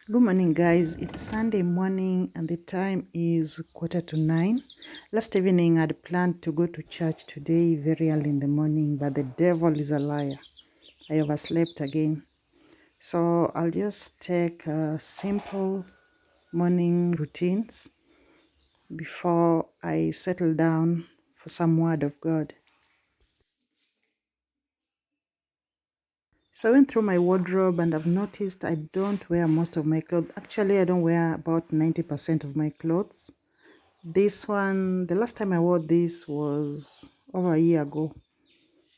Good morning, guys. It's Sunday morning and the time is 8:45. Last evening, I'd planned to go to church today very early in the morning, but the devil is a liar. I overslept again. So I'll just take simple morning routines before I settle down for some word of God. So I went through my wardrobe and I've noticed I don't wear most of my clothes. Actually, I don't wear about 90% of my clothes. This one, the last time I wore this was over a year ago,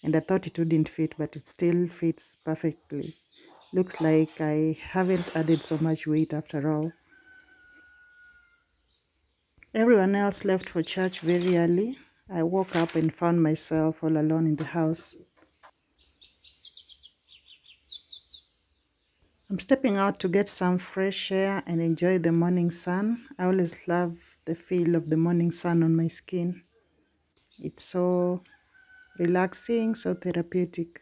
and I thought it wouldn't fit, but it still fits perfectly. Looks like I haven't added so much weight after all. Everyone else left for church very early. I woke up and found myself all alone in the house. I'm stepping out to get some fresh air and enjoy the morning sun. I always love the feel of the morning sun on my skin. It's so relaxing, so therapeutic.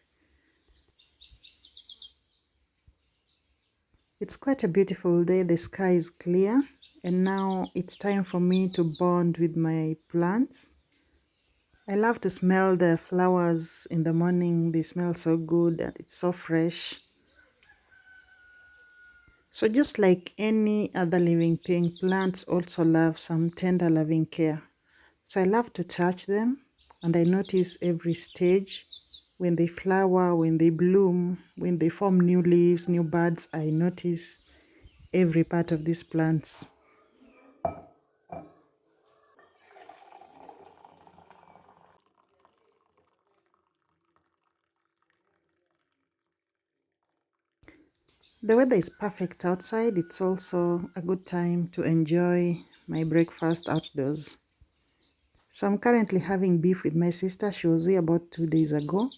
It's quite a beautiful day. The sky is clear, and now it's time for me to bond with my plants. I love to smell the flowers in the morning. They smell so good and it's so fresh. So just like any other living thing, plants also love some tender loving care. So I love to touch them, and I notice every stage when they flower, when they bloom, when they form new leaves, new buds. I notice every part of these plants. The weather is perfect outside. It's also a good time to enjoy my breakfast outdoors. So I'm currently having beef with my sister. She was here about 2 days ago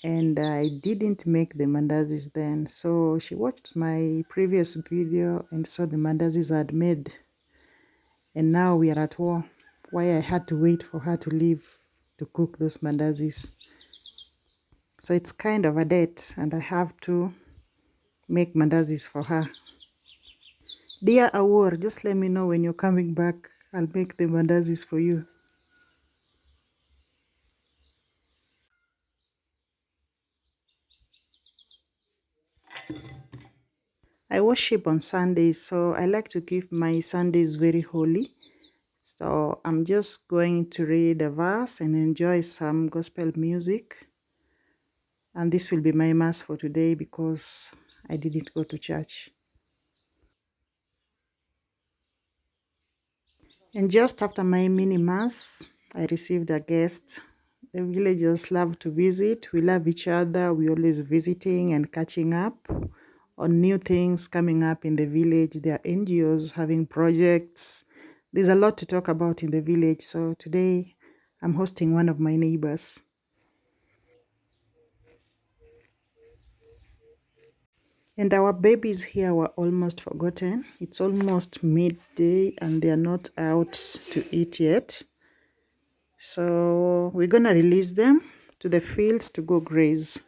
and I didn't make the mandazis then. So she watched my previous video and saw the mandazis I had made. And now we are at war. Why I had to wait for her to leave to cook those mandazis. So it's kind of a date and I have to make mandazis for her. Dear Awar, just let me know when you're coming back. I'll make the mandazis for you. I worship on Sundays, so I like to keep my Sundays very holy. So I'm just going to read a verse and enjoy some gospel music. And this will be my mass for today because I didn't go to church. And just after my mini mass, I received a guest. The villagers love to visit. We love each other. We always visiting and catching up on new things coming up in the village. There are NGOs having projects. There's a lot to talk about in the village. So today I'm hosting one of my neighbors. And our babies here were almost forgotten. It's almost midday and they are not out to eat yet. So we're gonna release them to the fields to go graze.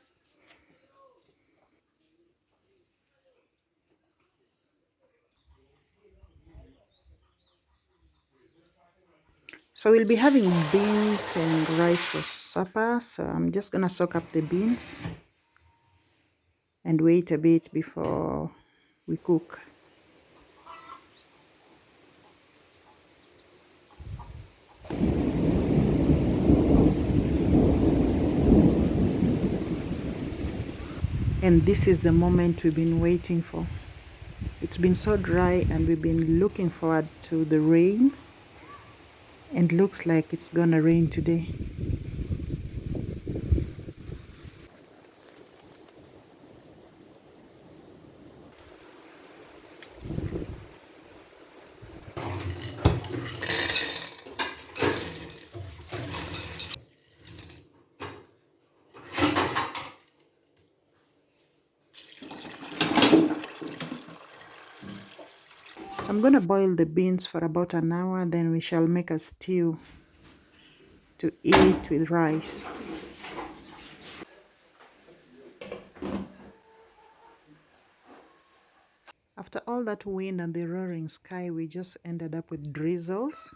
So we'll be having beans and rice for supper. So I'm just gonna soak up the beans and wait a bit before we cook. And this is the moment we've been waiting for. It's been so dry and we've been looking forward to the rain, and looks like it's gonna rain today. So I'm gonna boil the beans for about an hour, then we shall make a stew to eat with rice. After all that wind and the roaring sky, we just ended up with drizzles.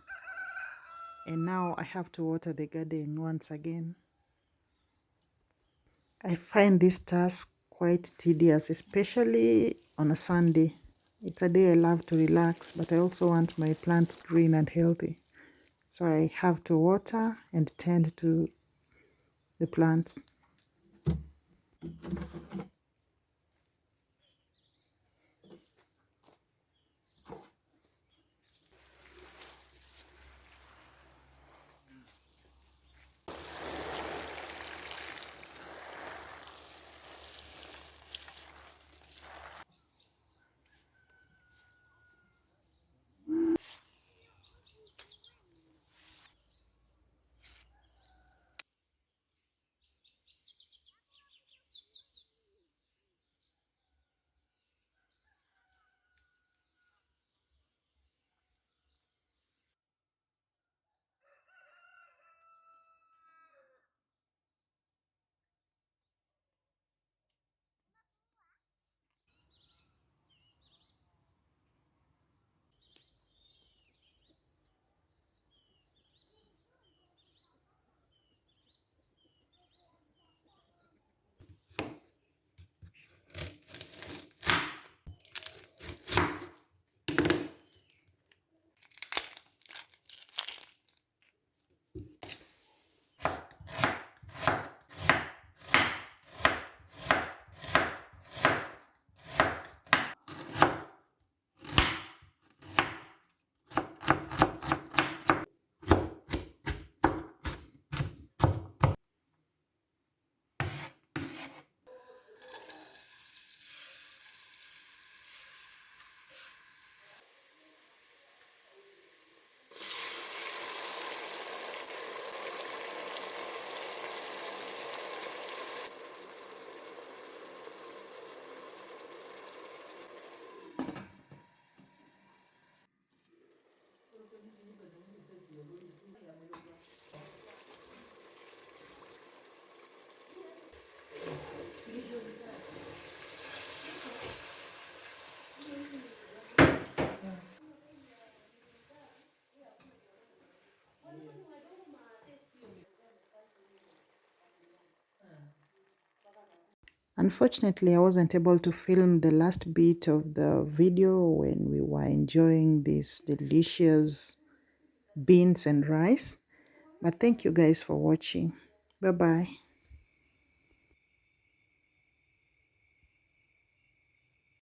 And now I have to water the garden once again. I find this task quite tedious, especially on a Sunday. It's a day I love to relax, but I also want my plants green and healthy. So I have to water and tend to the plants. Unfortunately, I wasn't able to film the last bit of the video when we were enjoying this delicious beans and rice. But thank you guys for watching. Bye bye.